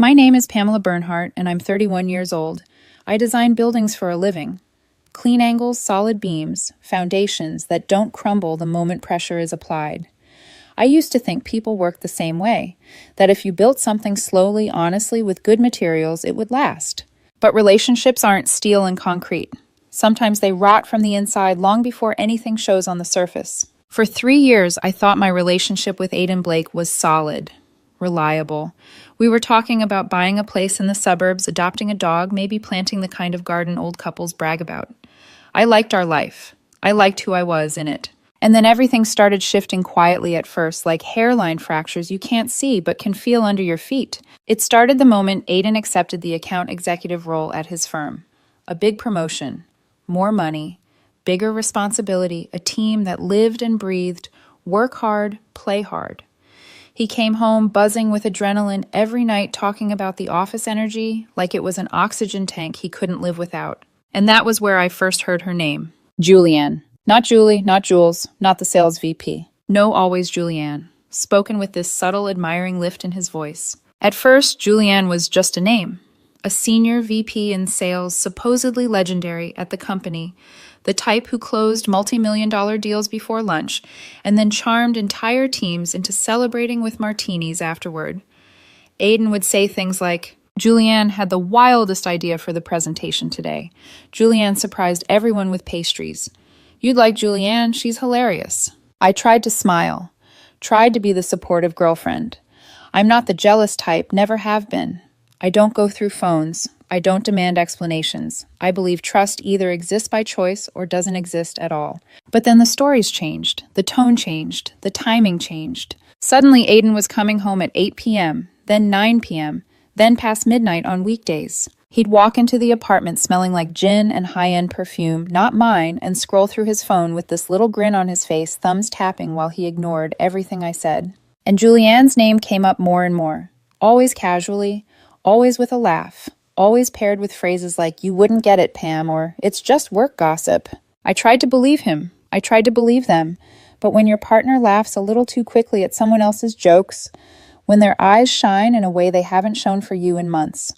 My name is Pamela Bernhardt, and I'm 31 years old. I design buildings for a living. Clean angles, solid beams, foundations that don't crumble the moment pressure is applied. I used to think people worked the same way, that if you built something slowly, honestly, with good materials, it would last. But relationships aren't steel and concrete. Sometimes they rot from the inside long before anything shows on the surface. For 3 years, I thought my relationship with Aiden Blake was solid, reliable. We were talking about buying a place in the suburbs, adopting a dog, maybe planting the kind of garden old couples brag about. I liked our life. I liked who I was in it. And then everything started shifting quietly at first, like hairline fractures you can't see but can feel under your feet. It started the moment Aiden accepted the account executive role at his firm. A big promotion, more money, bigger responsibility, a team that lived and breathed, work hard, play hard. He came home buzzing with adrenaline every night, talking about the office energy like it was an oxygen tank he couldn't live without. And that was where I first heard her name. Julianne. Not Julie, not Jules, not the sales VP. No, always Julianne, spoken with this subtle, admiring lift in his voice. At first, Julianne was just a name. A senior VP in sales, supposedly legendary at the company, the type who closed multi-million-dollar deals before lunch and then charmed entire teams into celebrating with martinis afterward. Aiden would say things like, Julianne had the wildest idea for the presentation today. Julianne surprised everyone with pastries. You'd like Julianne, she's hilarious. I tried to smile, tried to be the supportive girlfriend. I'm not the jealous type, never have been. I don't go through phones. I don't demand explanations. I believe trust either exists by choice or doesn't exist at all. But then the stories changed, the tone changed, the timing changed. Suddenly, Aiden was coming home at 8 p.m., then 9 p.m., then past midnight on weekdays. He'd walk into the apartment smelling like gin and high-end perfume, not mine, and scroll through his phone with this little grin on his face, thumbs tapping while he ignored everything I said. And Julianne's name came up more and more, always casually, always with a laugh, always paired with phrases like, you wouldn't get it, Pam, or it's just work gossip. I tried to believe him. I tried to believe them. But when your partner laughs a little too quickly at someone else's jokes, when their eyes shine in a way they haven't shown for you in months,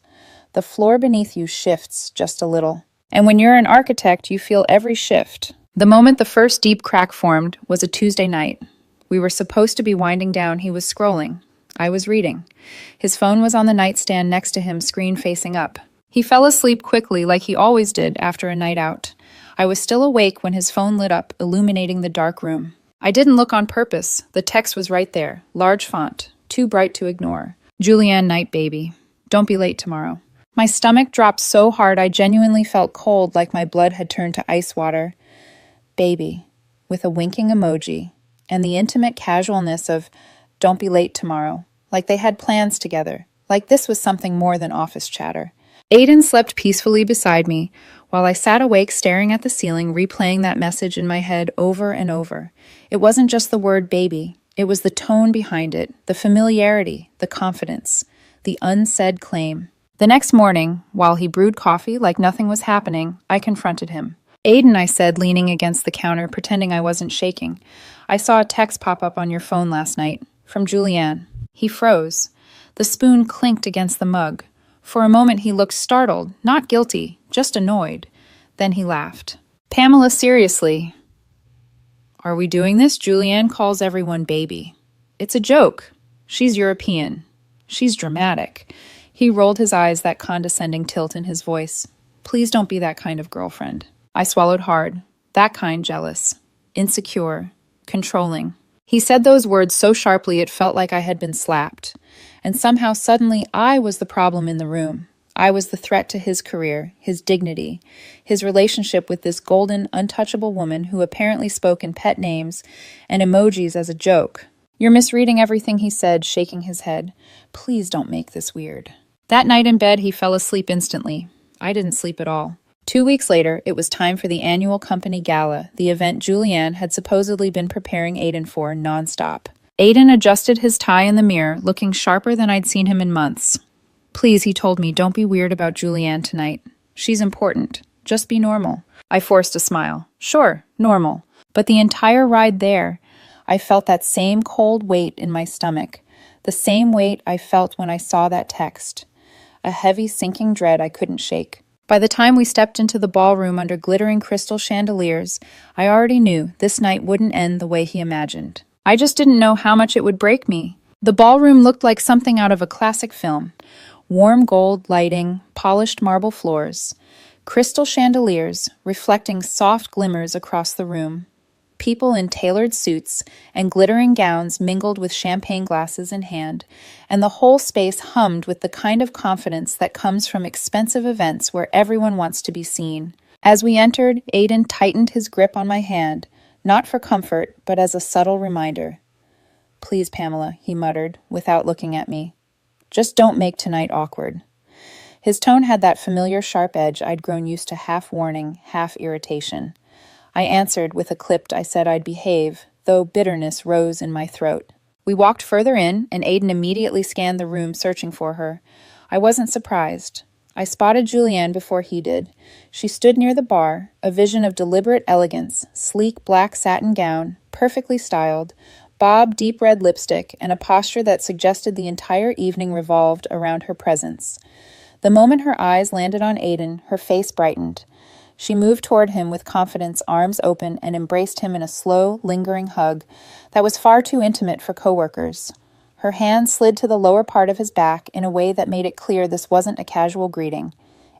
the floor beneath you shifts just a little. And when you're an architect, you feel every shift. The moment the first deep crack formed was a Tuesday night. We were supposed to be winding down. He was scrolling. I was reading. His phone was on the nightstand next to him, screen facing up. He fell asleep quickly, like he always did after a night out. I was still awake when his phone lit up, illuminating the dark room. I didn't look on purpose. The text was right there, large font, too bright to ignore. Julianne, night, baby. Don't be late tomorrow. My stomach dropped so hard I genuinely felt cold, like my blood had turned to ice water. Baby, with a winking emoji, and the intimate casualness of, don't be late tomorrow, like they had plans together, like this was something more than office chatter. Aiden slept peacefully beside me, while I sat awake staring at the ceiling, replaying that message in my head over and over. It wasn't just the word baby, it was the tone behind it, the familiarity, the confidence, the unsaid claim. The next morning, while he brewed coffee like nothing was happening, I confronted him. Aiden, I said, leaning against the counter, pretending I wasn't shaking. I saw a text pop up on your phone last night. From Julianne. He froze. The spoon clinked against the mug. For a moment he looked startled, not guilty, just annoyed. Then he laughed. Pamela, seriously. Are we doing this? Julianne calls everyone baby. It's a joke. She's European. She's dramatic. He rolled his eyes, that condescending tilt in his voice. Please don't be that kind of girlfriend. I swallowed hard. That kind jealous. Insecure. Controlling. He said those words so sharply it felt like I had been slapped. And somehow suddenly I was the problem in the room. I was the threat to his career, his dignity, his relationship with this golden, untouchable woman who apparently spoke in pet names and emojis as a joke. You're misreading everything he said, shaking his head. Please don't make this weird. That night in bed, he fell asleep instantly. I didn't sleep at all. 2 weeks later, it was time for the annual company gala, the event Julianne had supposedly been preparing Aiden for nonstop. Aiden adjusted his tie in the mirror, looking sharper than I'd seen him in months. Please, he told me, don't be weird about Julianne tonight. She's important. Just be normal. I forced a smile. Sure, normal. But the entire ride there, I felt that same cold weight in my stomach, the same weight I felt when I saw that text. a heavy, sinking dread I couldn't shake. By the time we stepped into the ballroom under glittering crystal chandeliers, I already knew this night wouldn't end the way he imagined. I just didn't know how much it would break me. The ballroom looked like something out of a classic film. Warm gold lighting, polished marble floors, crystal chandeliers reflecting soft glimmers across the room. People in tailored suits and glittering gowns mingled with champagne glasses in hand, and the whole space hummed with the kind of confidence that comes from expensive events where everyone wants to be seen. As we entered, Aiden tightened his grip on my hand, not for comfort, but as a subtle reminder. "Please, Pamela," he muttered, without looking at me. "Just don't make tonight awkward." His tone had that familiar sharp edge I'd grown used to, half warning, half irritation. I answered with a clipped "I said I'd behave," though bitterness rose in my throat. We walked further in, and Aiden immediately scanned the room, searching for her. I wasn't surprised. I spotted Julianne before he did. She stood near the bar, a vision of deliberate elegance, sleek black satin gown, perfectly styled, bob deep red lipstick, and a posture that suggested the entire evening revolved around her presence. The moment her eyes landed on Aiden, her face brightened. She moved toward him with confidence, arms open, and embraced him in a slow, lingering hug that was far too intimate for coworkers. Her hand slid to the lower part of his back in a way that made it clear this wasn't a casual greeting.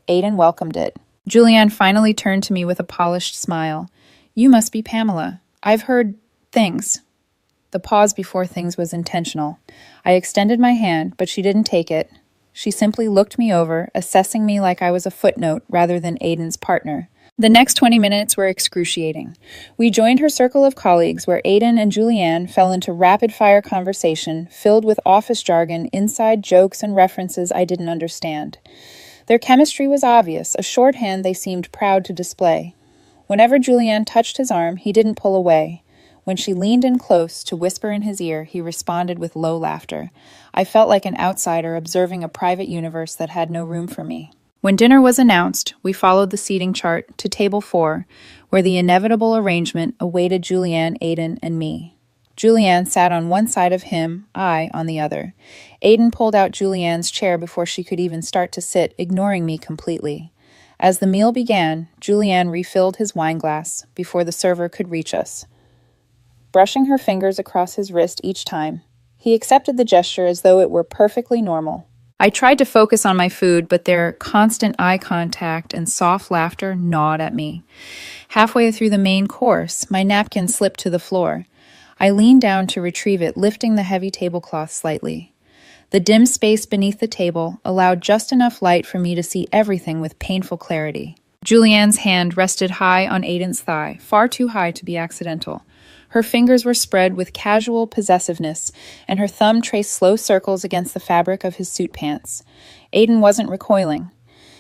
Aiden welcomed it. Julianne finally turned to me with a polished smile. "You must be Pamela. I've heard things." The pause before things was intentional. I extended my hand, but she didn't take it. She simply looked me over, assessing me like I was a footnote rather than Aiden's partner. The next 20 minutes were excruciating. We joined her circle of colleagues where Aiden and Julianne fell into rapid-fire conversation filled with office jargon, inside jokes, and references I didn't understand. Their chemistry was obvious, a shorthand they seemed proud to display. Whenever Julianne touched his arm, he didn't pull away. When she leaned in close to whisper in his ear, he responded with low laughter. I felt like an outsider observing a private universe that had no room for me. When dinner was announced, we followed the seating chart to table 4, where the inevitable arrangement awaited Julianne, Aiden, and me. Julianne sat on one side of him, I on the other. Aiden pulled out Julianne's chair before she could even start to sit, ignoring me completely. As the meal began, Julianne refilled his wine glass before the server could reach us, brushing her fingers across his wrist each time. He accepted the gesture as though it were perfectly normal. I tried to focus on my food, but their constant eye contact and soft laughter gnawed at me. Halfway through the main course, my napkin slipped to the floor. I leaned down to retrieve it, lifting the heavy tablecloth slightly. The dim space beneath the table allowed just enough light for me to see everything with painful clarity. Julianne's hand rested high on Aiden's thigh, far too high to be accidental. Her fingers were spread with casual possessiveness, and her thumb traced slow circles against the fabric of his suit pants. Aiden wasn't recoiling.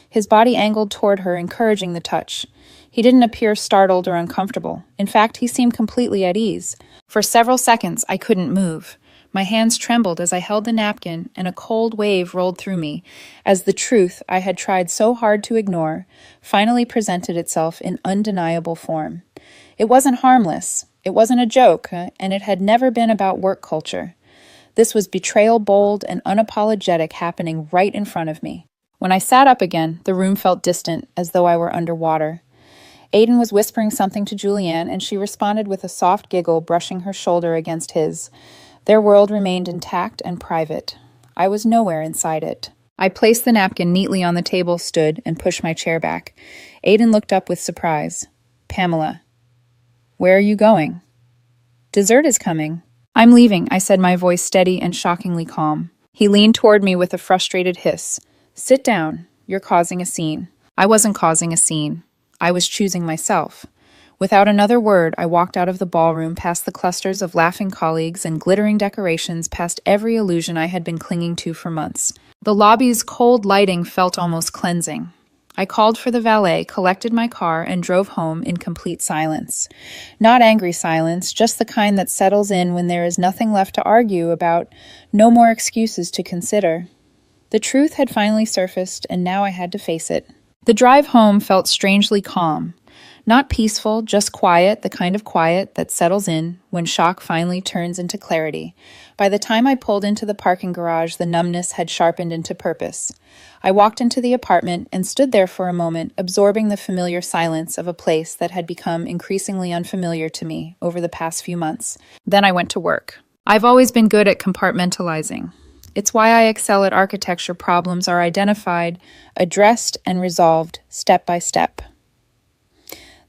His body angled toward her, encouraging the touch. He didn't appear startled or uncomfortable. In fact, he seemed completely at ease. For several seconds, I couldn't move. My hands trembled as I held the napkin, and a cold wave rolled through me, as the truth I had tried so hard to ignore finally presented itself in undeniable form. It wasn't harmless. It wasn't a joke, and it had never been about work culture. This was betrayal bold and unapologetic, happening right in front of me. When I sat up again, the room felt distant, as though I were underwater. Aiden was whispering something to Julianne, and she responded with a soft giggle, brushing her shoulder against his. Their world remained intact and private. I was nowhere inside it. I placed the napkin neatly on the table, stood, and pushed my chair back. Aiden looked up with surprise. "Pamela, where are you going?" "Dessert is coming." "I'm leaving," I said, my voice steady and shockingly calm. He leaned toward me with a frustrated hiss. "Sit down. You're causing a scene." I wasn't causing a scene. I was choosing myself. Without another word, I walked out of the ballroom, past the clusters of laughing colleagues and glittering decorations, past every illusion I had been clinging to for months. The lobby's cold lighting felt almost cleansing. I called for the valet, collected my car, and drove home in complete silence. Not angry silence, just the kind that settles in when there is nothing left to argue about, no more excuses to consider. The truth had finally surfaced, and now I had to face it. The drive home felt strangely calm. Not peaceful, just quiet, the kind of quiet that settles in when shock finally turns into clarity. By the time I pulled into the parking garage, the numbness had sharpened into purpose. I walked into the apartment and stood there for a moment, absorbing the familiar silence of a place that had become increasingly unfamiliar to me over the past few months. Then I went to work. I've always been good at compartmentalizing. It's why I excel at architecture. Problems are identified, addressed, and resolved step by step.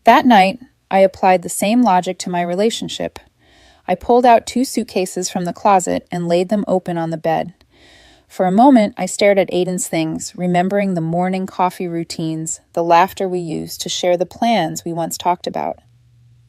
That night, I applied the same logic to my relationship. I pulled out 2 suitcases from the closet and laid them open on the bed. For a moment, I stared at Aiden's things, remembering the morning coffee routines, the laughter we used to share the plans we once talked about.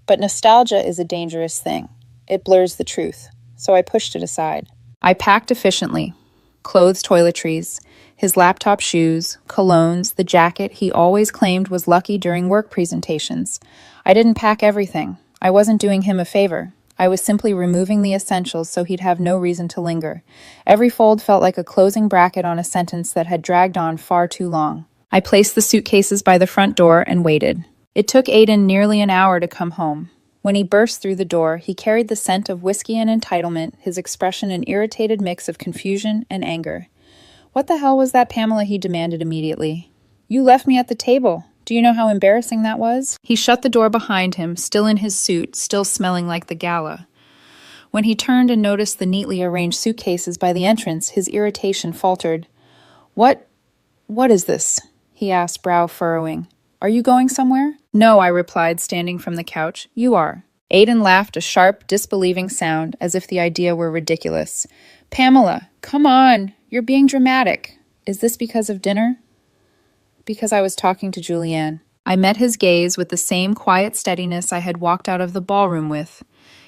But nostalgia is a dangerous thing. It blurs the truth, so I pushed it aside. I packed efficiently. Clothes, toiletries, his laptop, shoes, colognes, the jacket he always claimed was lucky during work presentations. I didn't pack everything. I wasn't doing him a favor. I was simply removing the essentials so he'd have no reason to linger. Every fold felt like a closing bracket on a sentence that had dragged on far too long. I placed the suitcases by the front door and waited. It took Aiden nearly an hour to come home. When he burst through the door, he carried the scent of whiskey and entitlement, his expression an irritated mix of confusion and anger. "What the hell was that, Pamela?" he demanded immediately. "You left me at the table. Do you know how embarrassing that was?" He shut the door behind him, still in his suit, still smelling like the gala. When he turned and noticed the neatly arranged suitcases by the entrance, his irritation faltered. What is this?" he asked, brow furrowing. "Are you going somewhere?" "No," I replied, standing from the couch. "You are." Aiden laughed, a sharp, disbelieving sound, as if the idea were ridiculous. "Pamela, come on. You're being dramatic. Is this because of dinner?" "Because I was talking to Julianne." I met his gaze with the same quiet steadiness I had walked out of the ballroom with.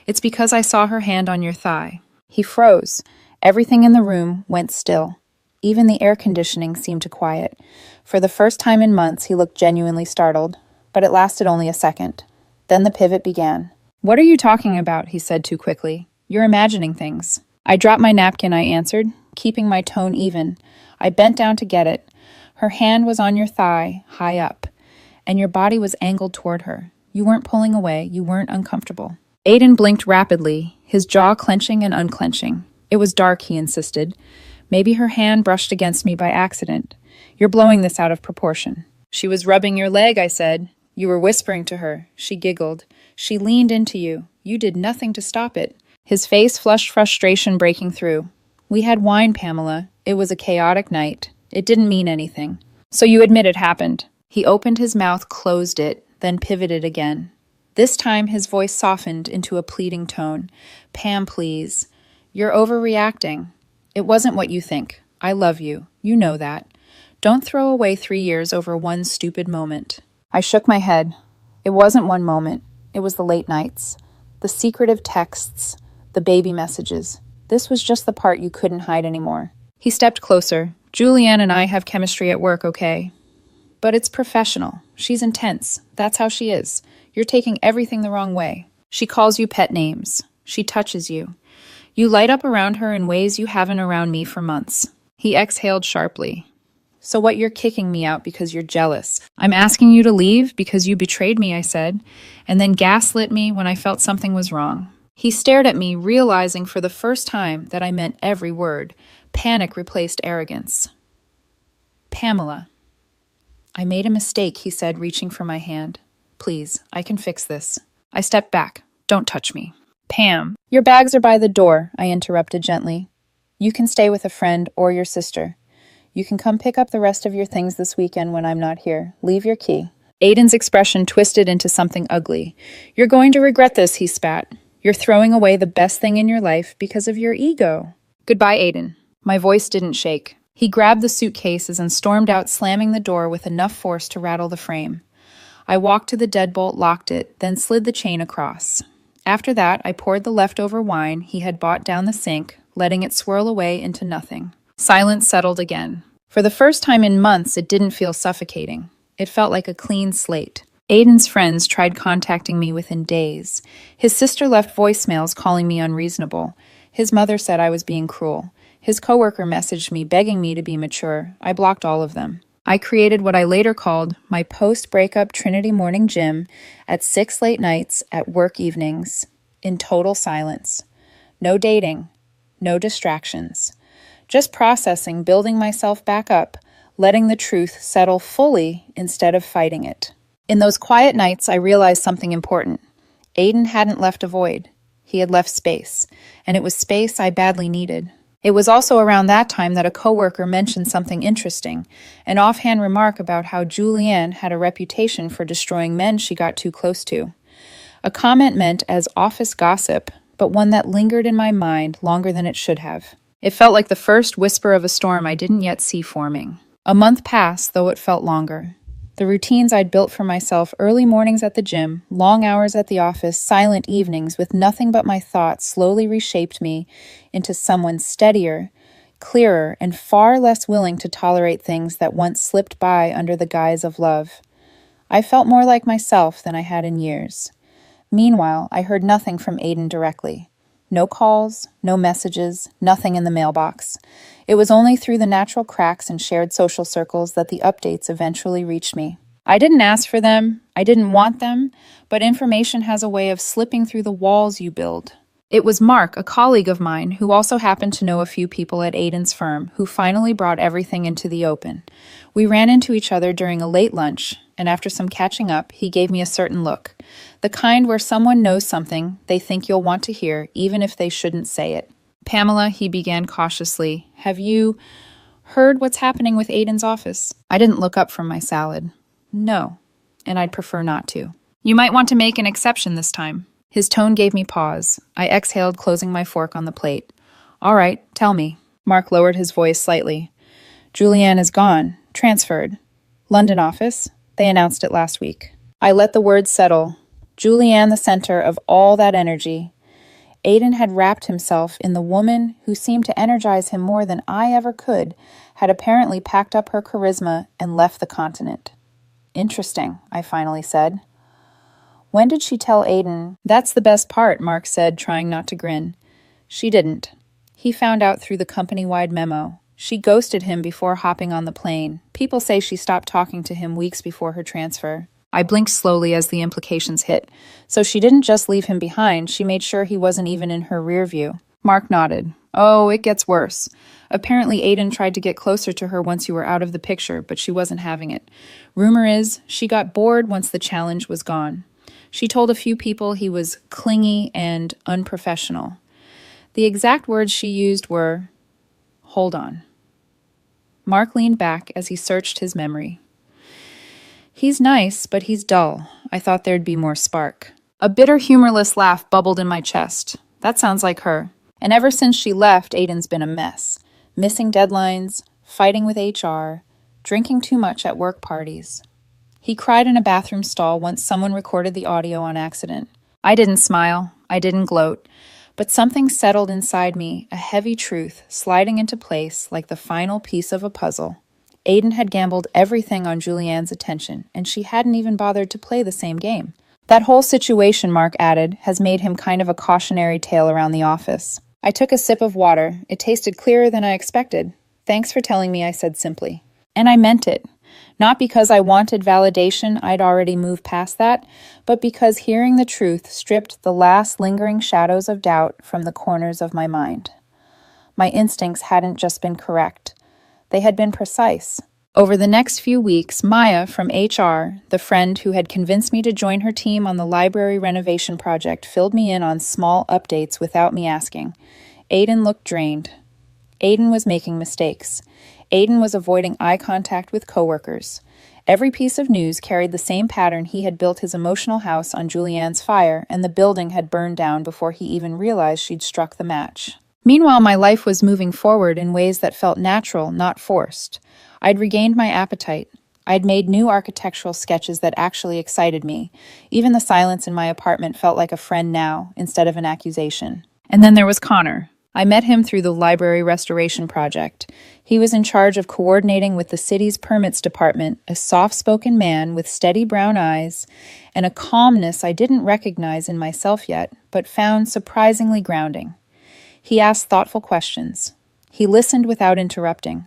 "It's because I saw her hand on your thigh." He froze. Everything in the room went still. Even the air conditioning seemed to quiet. For the first time in months, he looked genuinely startled, but it lasted only a second. Then the pivot began. "What are you talking about?" he said too quickly. "You're imagining things." I dropped my napkin, I answered, keeping my tone even. I bent down to get it. Her hand was on your thigh, high up, and your body was angled toward her. You weren't pulling away, you weren't uncomfortable. Aiden blinked rapidly, his jaw clenching and unclenching. "It was dark," he insisted. "Maybe her hand brushed against me by accident. You're blowing this out of proportion." "She was rubbing your leg," I said. "You were whispering to her." She giggled. "She leaned into you. You did nothing to stop it." His face flushed frustration breaking through. "We had wine, Pamela. It was a chaotic night. It didn't mean anything." "So you admit it happened." He opened his mouth, closed it, then pivoted again. This time his voice softened into a pleading tone. "Pam, please. You're overreacting. It wasn't what you think. I love you. You know that. Don't throw away 3 years over one stupid moment." I shook my head. It wasn't one moment. It was the late nights. The secretive texts. The baby messages. This was just the part you couldn't hide anymore. He stepped closer. "Julianne and I have chemistry at work, okay? But it's professional. She's intense. That's how she is. You're taking everything the wrong way. She calls you pet names. She touches you. You light up around her in ways you haven't around me for months." He exhaled sharply. "So what, you're kicking me out because you're jealous?" "I'm asking you to leave because you betrayed me," I said, and then gaslit me when I felt something was wrong. He stared at me, realizing for the first time that I meant every word. Panic replaced arrogance. "Pamela." "I made a mistake," he said, reaching for my hand. "Please, I can fix this." I stepped back. "Don't touch me." "Pam." "Your bags are by the door," I interrupted gently. "You can stay with a friend or your sister. You can come pick up the rest of your things this weekend when I'm not here. Leave your key." Aiden's expression twisted into something ugly. "You're going to regret this," he spat. "You're throwing away the best thing in your life because of your ego." "Goodbye, Aiden." My voice didn't shake. He grabbed the suitcases and stormed out, slamming the door with enough force to rattle the frame. I walked to the deadbolt, locked it, then slid the chain across. After that, I poured the leftover wine he had bought down the sink, letting it swirl away into nothing. Silence settled again. For the first time in months, it didn't feel suffocating. It felt like a clean slate. Aiden's friends tried contacting me within days. His sister left voicemails calling me unreasonable. His mother said I was being cruel. His coworker messaged me begging me to be mature. I blocked all of them. I created what I later called my post-breakup Trinity morning gym at 6 late nights at work evenings, in total silence. No dating, no distractions. Just processing, building myself back up, letting the truth settle fully instead of fighting it. In those quiet nights, I realized something important. Aiden hadn't left a void. He had left space, and it was space I badly needed. It was also around that time that a coworker mentioned something interesting, an offhand remark about how Julianne had a reputation for destroying men she got too close to. A comment meant as office gossip, but one that lingered in my mind longer than it should have. It felt like the first whisper of a storm I didn't yet see forming. A month passed, though it felt longer. The routines I'd built for myself, early mornings at the gym, long hours at the office, silent evenings with nothing but my thoughts, slowly reshaped me into someone steadier, clearer, and far less willing to tolerate things that once slipped by under the guise of love. I felt more like myself than I had in years. Meanwhile, I heard nothing from Aiden directly. No calls, no messages, nothing in the mailbox. It was only through the natural cracks and shared social circles that the updates eventually reached me. I didn't ask for them, I didn't want them, but information has a way of slipping through the walls you build. It was Mark, a colleague of mine, who also happened to know a few people at Aiden's firm, who finally brought everything into the open. We ran into each other during a late lunch, and after some catching up, he gave me a certain look. The kind where someone knows something they think you'll want to hear, even if they shouldn't say it. "Pamela," he began cautiously, "have you heard what's happening with Aiden's office?" I didn't look up from my salad. "No, and I'd prefer not to." "You might want to make an exception this time." His tone gave me pause. I exhaled, closing my fork on the plate. "All right, tell me." Mark lowered his voice slightly. "Julianne is gone. Transferred. London office. They announced it last week." I let the words settle. Julianne the center of all that energy. Aiden had wrapped himself in the woman who seemed to energize him more than I ever could, had apparently packed up her charisma and left the continent. "Interesting," I finally said. "When did she tell Aiden?" "That's the best part," Mark said, trying not to grin. "She didn't. He found out through the company-wide memo. She ghosted him before hopping on the plane. People say she stopped talking to him weeks before her transfer." I blinked slowly as the implications hit. So she didn't just leave him behind, she made sure he wasn't even in her rear view. Mark nodded. "Oh, it gets worse. Apparently Aiden tried to get closer to her once you were out of the picture, but she wasn't having it. Rumor is, she got bored once the challenge was gone. She told a few people he was clingy and unprofessional. The exact words she used were, 'Hold on.'" Mark leaned back as he searched his memory. "He's nice, but he's dull. I thought there'd be more spark." A bitter, humorless laugh bubbled in my chest. That sounds like her. And ever since she left, Aiden's been a mess. Missing deadlines, fighting with HR, drinking too much at work parties. He cried in a bathroom stall once someone recorded the audio on accident. I didn't smile. I didn't gloat. But something settled inside me, a heavy truth sliding into place like the final piece of a puzzle. Aiden had gambled everything on Julianne's attention, and she hadn't even bothered to play the same game. That whole situation, Mark added, has made him kind of a cautionary tale around the office. I took a sip of water. It tasted clearer than I expected. "Thanks for telling me," I said simply. And I meant it. Not because I wanted validation, I'd already moved past that, but because hearing the truth stripped the last lingering shadows of doubt from the corners of my mind. My instincts hadn't just been correct. They had been precise. Over the next few weeks, Maya from HR, the friend who had convinced me to join her team on the library renovation project, filled me in on small updates without me asking. Aiden looked drained. Aiden was making mistakes. Aiden was avoiding eye contact with coworkers. Every piece of news carried the same pattern. He had built his emotional house on Julianne's fire, and the building had burned down before he even realized she'd struck the match. Meanwhile, my life was moving forward in ways that felt natural, not forced. I'd regained my appetite. I'd made new architectural sketches that actually excited me. Even the silence in my apartment felt like a friend now, instead of an accusation. And then there was Connor. I met him through the library restoration project. He was in charge of coordinating with the city's permits department, a soft-spoken man with steady brown eyes and a calmness I didn't recognize in myself yet, but found surprisingly grounding. He asked thoughtful questions. He listened without interrupting.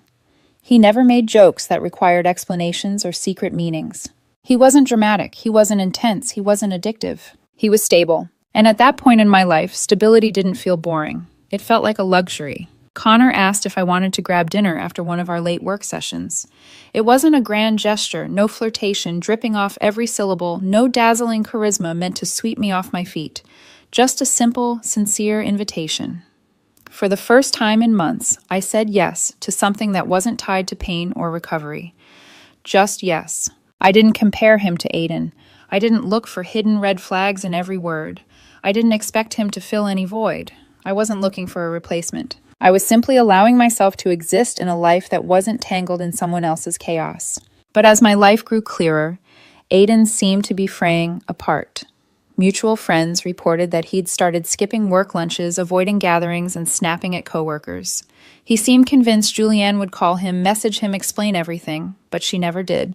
He never made jokes that required explanations or secret meanings. He wasn't dramatic, he wasn't intense, he wasn't addictive. He was stable. And at that point in my life, stability didn't feel boring. It felt like a luxury. Connor asked if I wanted to grab dinner after one of our late work sessions. It wasn't a grand gesture, no flirtation, dripping off every syllable, no dazzling charisma meant to sweep me off my feet. Just a simple, sincere invitation. For the first time in months, I said yes to something that wasn't tied to pain or recovery. Just yes. I didn't compare him to Aiden. I didn't look for hidden red flags in every word. I didn't expect him to fill any void. I wasn't looking for a replacement. I was simply allowing myself to exist in a life that wasn't tangled in someone else's chaos. But as my life grew clearer, Aiden seemed to be fraying apart. Mutual friends reported that he'd started skipping work lunches, avoiding gatherings, and snapping at coworkers. He seemed convinced Julianne would call him, message him, explain everything, but she never did.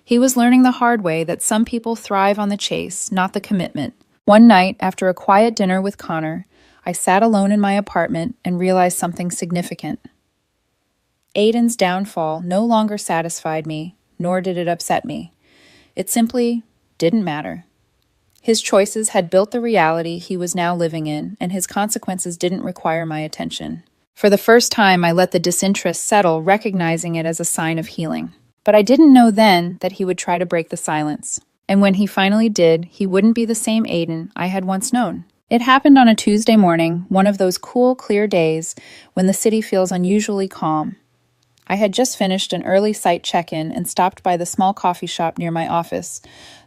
He was learning the hard way that some people thrive on the chase, not the commitment. One night, after a quiet dinner with Connor, I sat alone in my apartment and realized something significant. Aiden's downfall no longer satisfied me, nor did it upset me. It simply didn't matter. His choices had built the reality he was now living in, and his consequences didn't require my attention. For the first time, I let the disinterest settle, recognizing it as a sign of healing. But I didn't know then that he would try to break the silence. And when he finally did, he wouldn't be the same Aiden I had once known. It happened on a Tuesday morning, one of those cool, clear days when the city feels unusually calm. I had just finished an early site check-in and stopped by the small coffee shop near my office,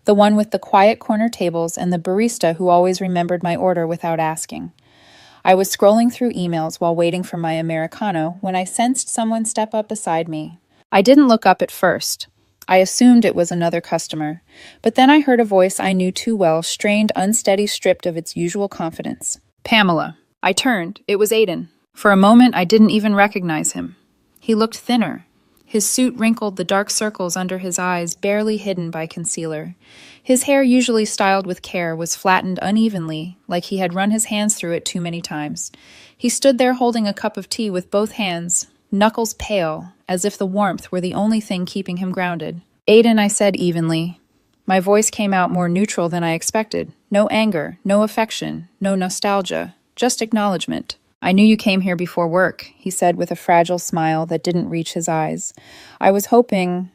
the one with the quiet corner tables and the barista who always remembered my order without asking. I was scrolling through emails while waiting for my Americano when I sensed someone step up beside me. I didn't look up at first. I assumed it was another customer, but then I heard a voice I knew too well, strained, unsteady, stripped of its usual confidence. Pamela. I turned. It was Aiden. For a moment, I didn't even recognize him. He looked thinner. His suit wrinkled, the dark circles under his eyes barely hidden by concealer. His hair, usually styled with care, was flattened unevenly, like he had run his hands through it too many times. He stood there holding a cup of tea with both hands, knuckles pale, as if the warmth were the only thing keeping him grounded. Aiden, I said evenly. My voice came out more neutral than I expected. No anger, no affection, no nostalgia, just acknowledgement. I knew you came here before work, he said with a fragile smile that didn't reach his eyes. I was hoping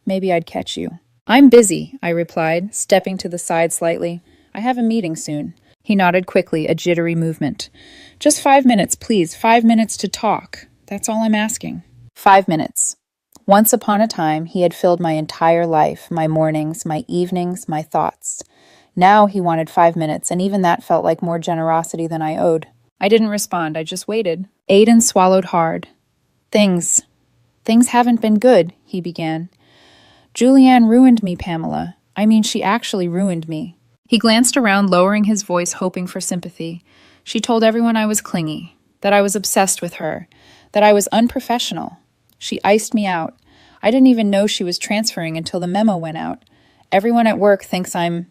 maybe I'd catch you. I'm busy, I replied, stepping to the side slightly. I have a meeting soon. He nodded quickly, a jittery movement. Just 5 minutes, please. 5 minutes to talk. That's all I'm asking. 5 minutes. Once upon a time, he had filled my entire life, my mornings, my evenings, my thoughts. Now he wanted 5 minutes, and even that felt like more generosity than I owed. I didn't respond, I just waited. Aiden swallowed hard. Things haven't been good, he began. Julianne ruined me, Pamela. I mean, she actually ruined me. He glanced around, lowering his voice, hoping for sympathy. She told everyone I was clingy, that I was obsessed with her, that I was unprofessional. She iced me out. I didn't even know she was transferring until the memo went out. Everyone at work thinks I'm...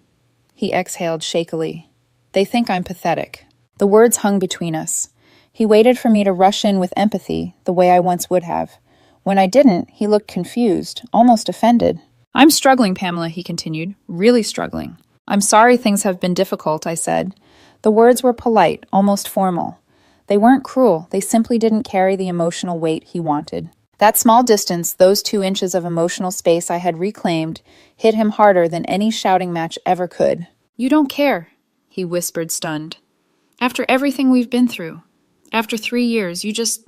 He exhaled shakily. They think I'm pathetic. The words hung between us. He waited for me to rush in with empathy, the way I once would have. When I didn't, he looked confused, almost offended. I'm struggling, Pamela, he continued. Really struggling. I'm sorry things have been difficult, I said. The words were polite, almost formal. They weren't cruel. They simply didn't carry the emotional weight he wanted. That small distance, those 2 inches of emotional space I had reclaimed, hit him harder than any shouting match ever could. You don't care, he whispered, stunned. After everything we've been through, after 3 years, you just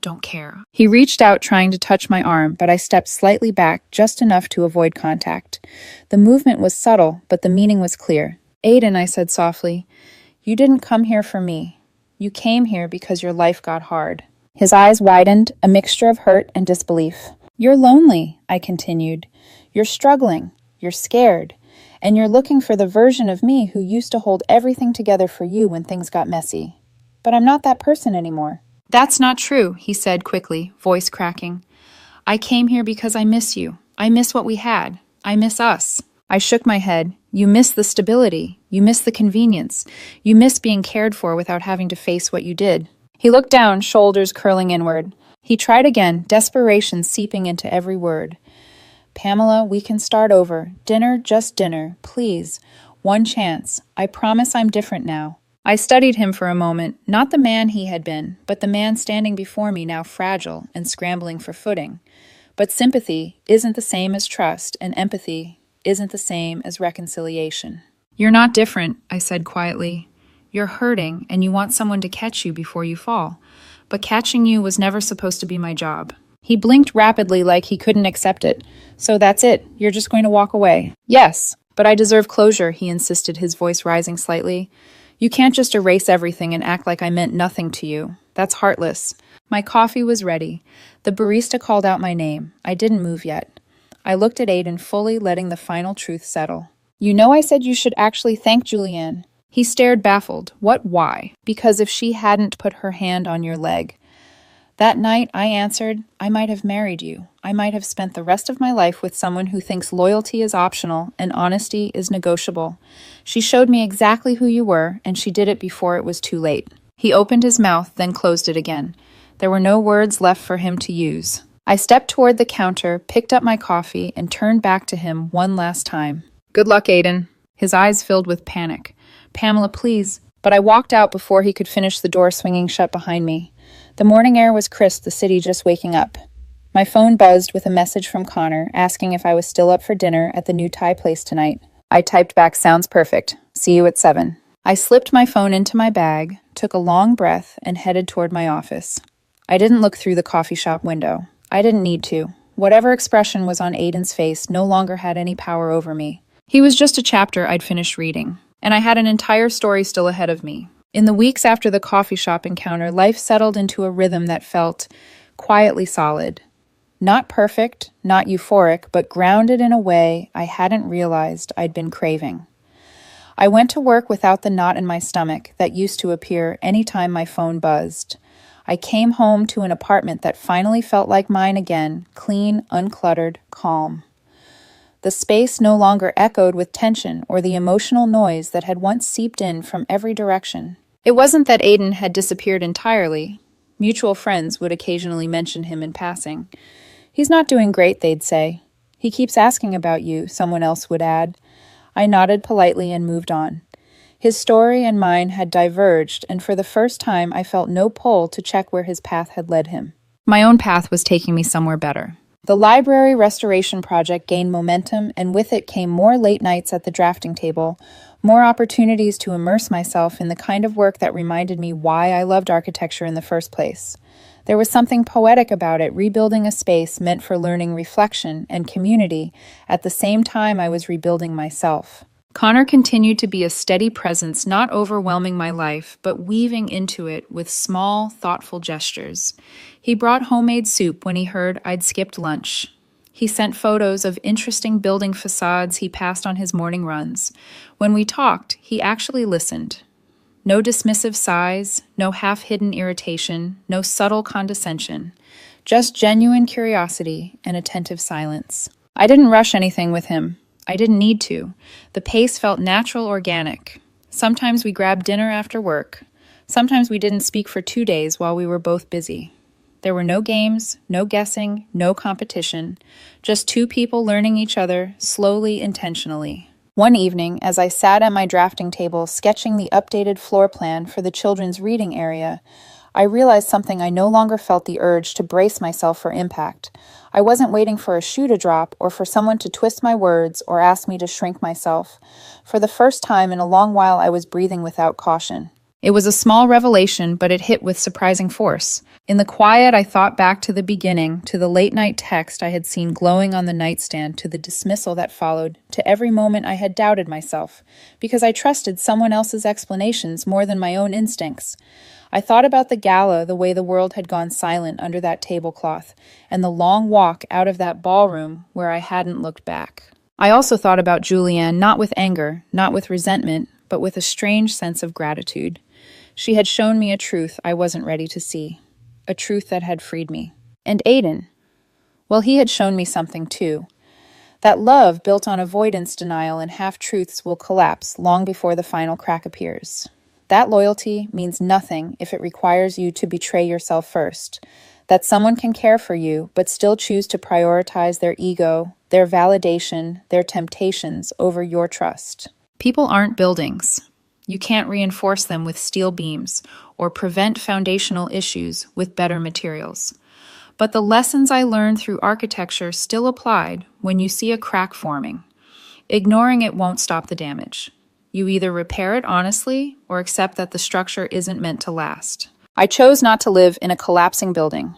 don't care. He reached out, trying to touch my arm, but I stepped slightly back, just enough to avoid contact. The movement was subtle, but the meaning was clear. Aiden, I said softly, you didn't come here for me. You came here because your life got hard. His eyes widened, a mixture of hurt and disbelief. You're lonely, I continued. You're struggling. You're scared. And you're looking for the version of me who used to hold everything together for you when things got messy. But I'm not that person anymore. That's not true, he said quickly, voice cracking. I came here because I miss you. I miss what we had. I miss us. I shook my head. You miss the stability. You miss the convenience. You miss being cared for without having to face what you did. He looked down, shoulders curling inward. He tried again, desperation seeping into every word. Pamela, we can start over. Dinner, just dinner, please. One chance. I promise I'm different now. I studied him for a moment, not the man he had been, but the man standing before me now fragile and scrambling for footing. But sympathy isn't the same as trust, and empathy isn't the same as reconciliation. You're not different, I said quietly. You're hurting, and you want someone to catch you before you fall. But catching you was never supposed to be my job. He blinked rapidly like he couldn't accept it. So that's it. You're just going to walk away. Yes, but I deserve closure, he insisted, his voice rising slightly. You can't just erase everything and act like I meant nothing to you. That's heartless. My coffee was ready. The barista called out my name. I didn't move yet. I looked at Aiden, fully letting the final truth settle. You know I said you should actually thank Julianne. He stared baffled. What, why? Because if she hadn't put her hand on your leg. That night, I answered, I might have married you. I might have spent the rest of my life with someone who thinks loyalty is optional and honesty is negotiable. She showed me exactly who you were, and she did it before it was too late. He opened his mouth, then closed it again. There were no words left for him to use. I stepped toward the counter, picked up my coffee, and turned back to him one last time. Good luck, Aiden. His eyes filled with panic. Pamela, please. But I walked out before he could finish, the door swinging shut behind me. The morning air was crisp, the city just waking up. My phone buzzed with a message from Connor, asking if I was still up for dinner at the new Thai place tonight. I typed back, sounds perfect. See you at 7. I slipped my phone into my bag, took a long breath, and headed toward my office. I didn't look through the coffee shop window. I didn't need to. Whatever expression was on Aiden's face no longer had any power over me. He was just a chapter I'd finished reading, and I had an entire story still ahead of me. In the weeks after the coffee shop encounter, life settled into a rhythm that felt quietly solid. Not perfect, not euphoric, but grounded in a way I hadn't realized I'd been craving. I went to work without the knot in my stomach that used to appear any time my phone buzzed. I came home to an apartment that finally felt like mine again, clean, uncluttered, calm. The space no longer echoed with tension or the emotional noise that had once seeped in from every direction. It wasn't that Aiden had disappeared entirely. Mutual friends would occasionally mention him in passing. He's not doing great, they'd say. He keeps asking about you, someone else would add. I nodded politely and moved on. His story and mine had diverged, and for the first time I felt no pull to check where his path had led him. My own path was taking me somewhere better. The library restoration project gained momentum, and with it came more late nights at the drafting table, more opportunities to immerse myself in the kind of work that reminded me why I loved architecture in the first place. There was something poetic about it, rebuilding a space meant for learning, reflection, and community at the same time I was rebuilding myself. Connor continued to be a steady presence, not overwhelming my life, but weaving into it with small, thoughtful gestures. He brought homemade soup when he heard I'd skipped lunch. He sent photos of interesting building facades he passed on his morning runs. When we talked, he actually listened. No dismissive sighs, no half-hidden irritation, no subtle condescension. Just genuine curiosity and attentive silence. I didn't rush anything with him. I didn't need to. The pace felt natural, organic. Sometimes we grabbed dinner after work. Sometimes we didn't speak for 2 days while we were both busy. There were no games, no guessing, no competition. Just two people learning each other, slowly, intentionally. One evening, as I sat at my drafting table sketching the updated floor plan for the children's reading area, I realized something I no longer felt the urge to brace myself for impact. I wasn't waiting for a shoe to drop or for someone to twist my words or ask me to shrink myself. For the first time in a long while, I was breathing without caution. It was a small revelation, but it hit with surprising force. In the quiet, I thought back to the beginning, to the late-night text I had seen glowing on the nightstand, to the dismissal that followed, to every moment I had doubted myself, because I trusted someone else's explanations more than my own instincts. I thought about the gala, the way the world had gone silent under that tablecloth, and the long walk out of that ballroom where I hadn't looked back. I also thought about Julianne, not with anger, not with resentment, but with a strange sense of gratitude. She had shown me a truth I wasn't ready to see, a truth that had freed me. And Aiden, well, he had shown me something too. That love built on avoidance, denial, and half-truths will collapse long before the final crack appears. That loyalty means nothing if it requires you to betray yourself first. that someone can care for you but still choose to prioritize their ego, their validation, their temptations over your trust. People aren't buildings. You can't reinforce them with steel beams or prevent foundational issues with better materials. But the lessons I learned through architecture still applied when you see a crack forming. Ignoring it won't stop the damage. You either repair it honestly or accept that the structure isn't meant to last. I chose not to live in a collapsing building,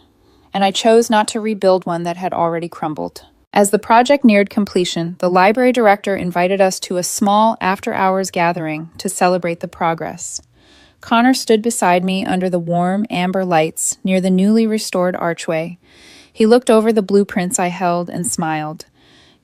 and I chose not to rebuild one that had already crumbled. As the project neared completion, the library director invited us to a small after-hours gathering to celebrate the progress. Connor stood beside me under the warm amber lights near the newly restored archway. He looked over the blueprints I held and smiled.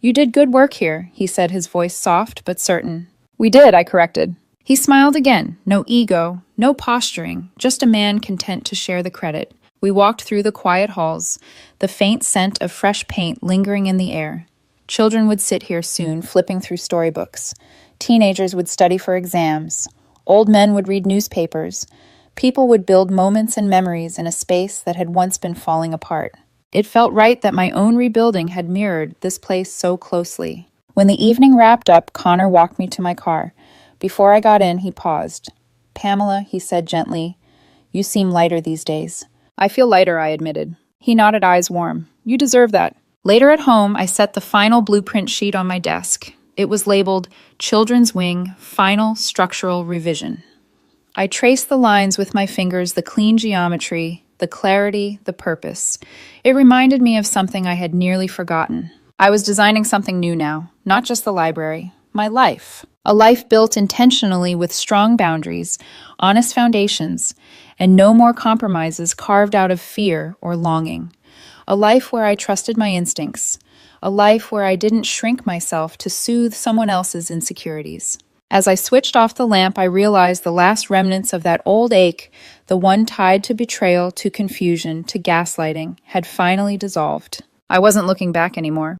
"You did good work here," he said, his voice soft but certain. "We did," I corrected. He smiled again, no ego, no posturing, just a man content to share the credit. We walked through the quiet halls, the faint scent of fresh paint lingering in the air. Children would sit here soon, flipping through storybooks. Teenagers would study for exams. Old men would read newspapers. People would build moments and memories in a space that had once been falling apart. It felt right that my own rebuilding had mirrored this place so closely. When the evening wrapped up, Connor walked me to my car. Before I got in, he paused. "Pamela," he said gently, "you seem lighter these days." "I feel lighter," I admitted. He nodded, eyes warm. "You deserve that." Later at home, I set the final blueprint sheet on my desk. It was labeled Children's Wing Final Structural Revision. I traced the lines with my fingers, the clean geometry, the clarity, the purpose. It reminded me of something I had nearly forgotten. I was designing something new now, not just the library, my life. A life built intentionally with strong boundaries, honest foundations, and no more compromises carved out of fear or longing. A life where I trusted my instincts. A life where I didn't shrink myself to soothe someone else's insecurities. As I switched off the lamp, I realized the last remnants of that old ache, the one tied to betrayal, to confusion, to gaslighting, had finally dissolved. I wasn't looking back anymore.